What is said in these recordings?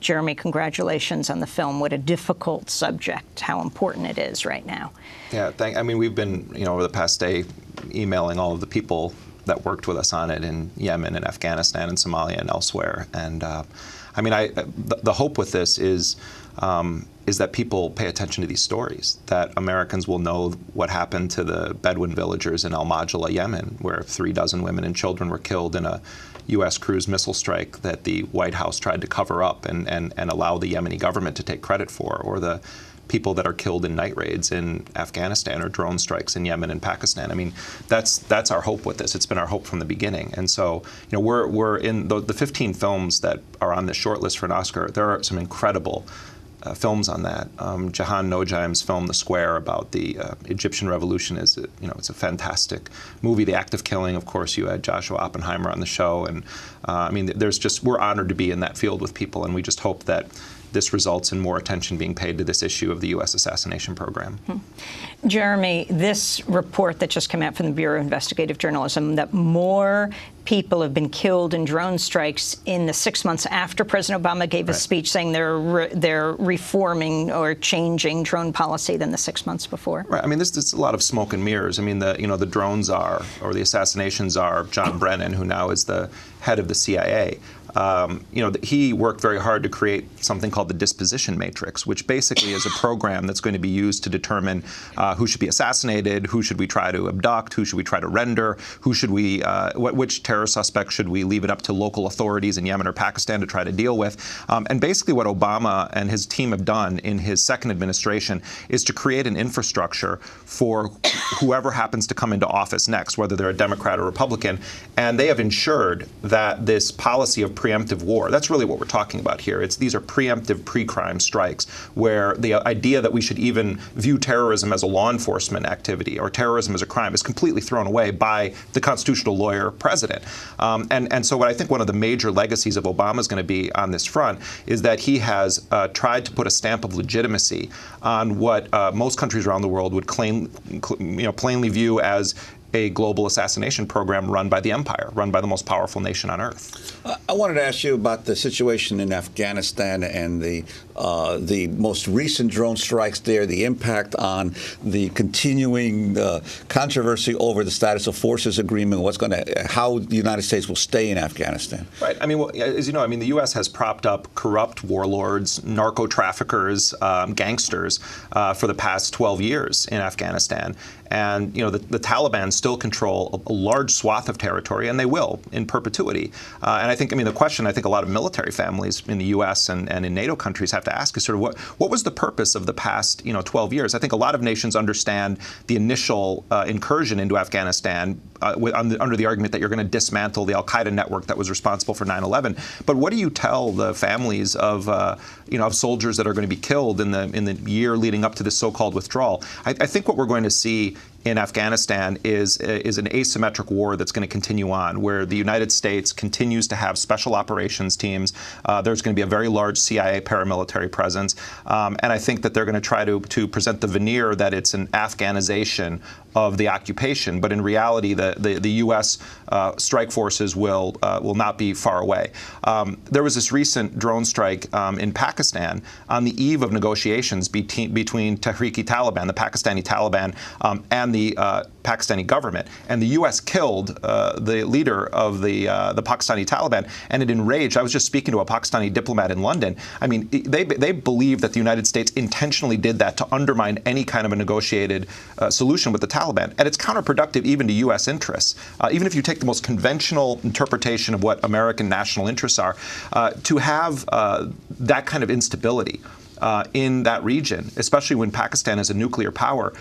Jeremy, congratulations on the film. What a difficult subject, how important it is right now. Yeah, I mean, we've been, over the past day emailing all of the people that worked with us on it in Yemen and Afghanistan and Somalia and elsewhere. And I mean, the hope with this is that people pay attention to these stories, that Americans will know what happened to the Bedouin villagers in Al-Majala, Yemen, where 36 women and children were killed in a U.S. cruise missile strike that the White House tried to cover up and allow the Yemeni government to take credit for, or the people that are killed in night raids in Afghanistan or drone strikes in Yemen and Pakistan. I mean, that's our hope with this. It's been our hope from the beginning. And so, we're in the 15 films that are on the shortlist for an Oscar. There are some incredible films on that. Jahan Nojaim's film ''The Square" about the Egyptian Revolution is, it's a fantastic movie. The Act of Killing, of course, you had Joshua Oppenheimer on the show, and I mean, we're honored to be in that field with people, and we just hope that this results in more attention being paid to this issue of the U.S. assassination program. Jeremy, this report that just came out from the Bureau of Investigative Journalism, that more people have been killed in drone strikes in the 6 months after President Obama gave a speech saying they're reforming or changing drone policy than the 6 months before. Right. I mean, this is a lot of smoke and mirrors. I mean, the drone czar, or the assassination czar, John Brennan, who now is the head of the CIA. He worked very hard to create something called the disposition matrix, which basically is a program that's going to be used to determine who should be assassinated, who should we try to abduct, who should we try to render, who should we, which terror suspects should we leave it up to local authorities in Yemen or Pakistan to try to deal with. And basically what Obama and his team have done in his second administration is to create an infrastructure for whoever happens to come into office next, whether they're a Democrat or Republican, and they have ensured that this policy of preemptive war, that's really what we're talking about here. These are preemptive pre-crime strikes, where the idea that we should even view terrorism as a law enforcement activity or terrorism as a crime is completely thrown away by the constitutional lawyer president. And so what I think one of the major legacies of Obama is going to be on this front is that he has tried to put a stamp of legitimacy on what most countries around the world would plainly view as a global assassination program run by the empire, run by the most powerful nation on earth. I wanted to ask you about the situation in Afghanistan and the most recent drone strikes there, the impact on the continuing controversy over the status of forces agreement, how the United States will stay in Afghanistan. Right. I mean, well, as you know, the U.S. has propped up corrupt warlords, narco traffickers, gangsters for the past 12 years in Afghanistan. And, the Taliban still control a large swath of territory, and they will in perpetuity. And I think, the question I think a lot of military families in the U.S. and in NATO countries have to ask is sort of what was the purpose of the past, 12 years? I think a lot of nations understand the initial incursion into Afghanistan under the argument that you're going to dismantle the al-Qaeda network that was responsible for 9/11. But what do you tell the families of soldiers that are going to be killed in the year leading up to this so-called withdrawal? I think what we're going to see in Afghanistan is an asymmetric war that's going to continue on, where the United States continues to have special operations teams. There's going to be a very large CIA paramilitary presence, and I think that they're going to try to present the veneer that it's an Afghanization of the occupation, but in reality, the U.S. Strike forces will not be far away. There was this recent drone strike in Pakistan on the eve of negotiations between Tehrik-i-Taliban, the Pakistani Taliban, and the Pakistani government, and the U.S. killed the leader of the Pakistani Taliban, and it enraged. I was just speaking to a Pakistani diplomat in London. They believe that the United States intentionally did that to undermine any kind of a negotiated solution with the Taliban, and it's counterproductive even to U.S. interests. Even if you take the most conventional interpretation of what American national interests are, to have that kind of instability in that region, especially when Pakistan is a nuclear power,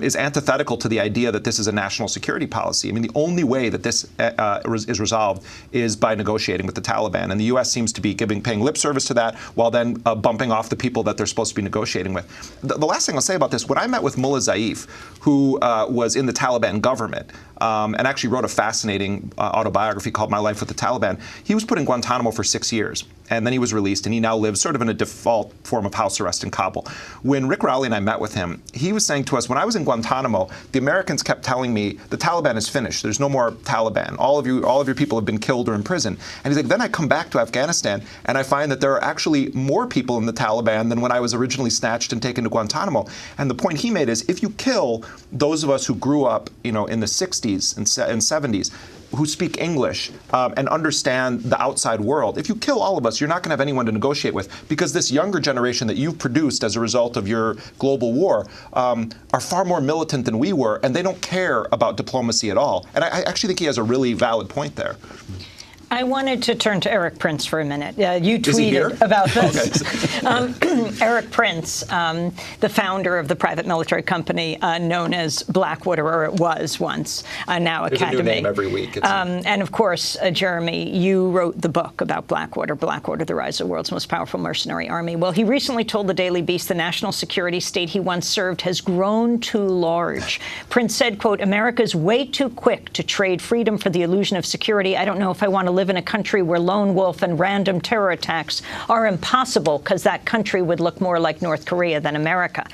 is antithetical to the idea that this is a national security policy. The only way that this is resolved is by negotiating with the Taliban, and the U.S. seems to be paying lip service to that, while then bumping off the people that they're supposed to be negotiating with. The last thing I'll say about this, when I met with Mullah Zaif, who was in the Taliban government, and actually wrote a fascinating autobiography called My Life with the Taliban, he was put in Guantanamo for 6 years, and then he was released, and he now lives sort of in a default form of house arrest in Kabul. When Rick Rowley and I met with him, he was saying to us, when I was in Guantanamo, the Americans kept telling me, the Taliban is finished. There's no more Taliban. All of your people have been killed or in prison. And he's like, then I come back to Afghanistan and I find that there are actually more people in the Taliban than when I was originally snatched and taken to Guantanamo. And the point he made is, if you kill those of us who grew up, in the 60s and 70s, who speak English and understand the outside world, if you kill all of us, you're not going to have anyone to negotiate with, because this younger generation that you've produced as a result of your global war are far more militant than we were, and they don't care about diplomacy at all. And I actually think he has a really valid point there. I wanted to turn to Erik Prince for a minute. You tweeted here? about this. Erik Prince, the founder of the private military company known as Blackwater, or it was once, now There's Academy. a new name every week. And of course, Jeremy, you wrote the book about Blackwater, the Rise of the World's Most Powerful Mercenary Army. Well, he recently told the Daily Beast the national security state he once served has grown too large. Prince said, quote, "America's way too quick to trade freedom for the illusion of security. I don't know if I want to live in a country where lone wolf and random terror attacks are impossible, because that country would look more like North Korea than America."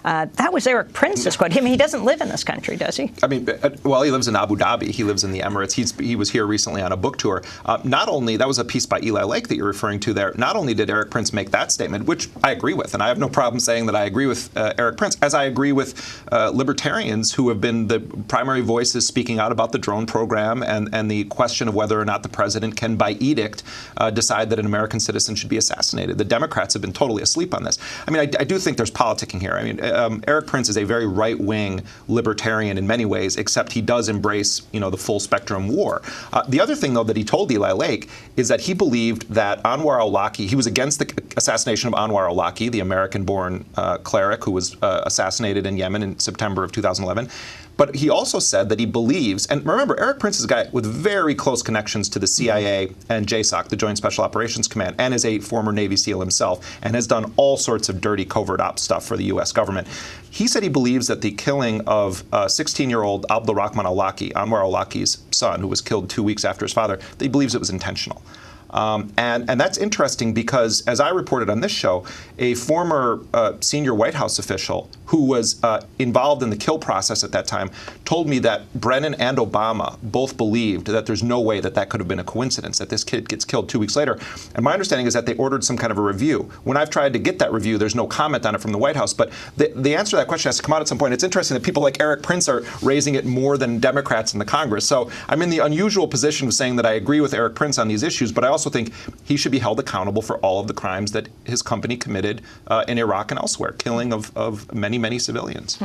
That was Erik Prince's quote. I mean, he doesn't live in this country, does he? I mean, well, he lives in Abu Dhabi. He lives in the Emirates. He was here recently on a book tour. Not only, that was a piece by Eli Lake that you're referring to there, not only did Erik Prince make that statement, which I agree with, and I have no problem saying that I agree with Erik Prince, as I agree with libertarians who have been the primary voices speaking out about the drone program and the question of whether or not the president can, by edict, decide that an American citizen should be assassinated. The Democrats have been totally asleep on this. I mean, I do think there's politicking here. I mean, Erik Prince is a very right-wing libertarian in many ways, except he does embrace, the full spectrum war. The other thing, though, that he told Eli Lake is that he believed that Anwar al-Awlaki, he was against the assassination of Anwar al-Awlaki, the American-born cleric who was assassinated in Yemen in September of 2011. But he also said that he believes, and remember, Erik Prince is a guy with very close connections to the CIA and JSOC, the Joint Special Operations Command, and is a former Navy SEAL himself, and has done all sorts of dirty covert ops stuff for the U.S. government. He said he believes that the killing of 16-year-old Abdulrahman al-Awlaki, Anwar al-Awlaki's son, who was killed 2 weeks after his father, that he believes it was intentional. And that's interesting because, as I reported on this show, a former senior White House official who was involved in the kill process at that time told me that Brennan and Obama both believed that there's no way that that could have been a coincidence, that this kid gets killed 2 weeks later. And my understanding is that they ordered some kind of a review. When I've tried to get that review, there's no comment on it from the White House. But the answer to that question has to come out at some point. It's interesting that people like Erik Prince are raising it more than Democrats in the Congress. So I'm in the unusual position of saying that I agree with Erik Prince on these issues, but I also think he should be held accountable for all of the crimes that his company committed in Iraq and elsewhere, killing of many, many civilians.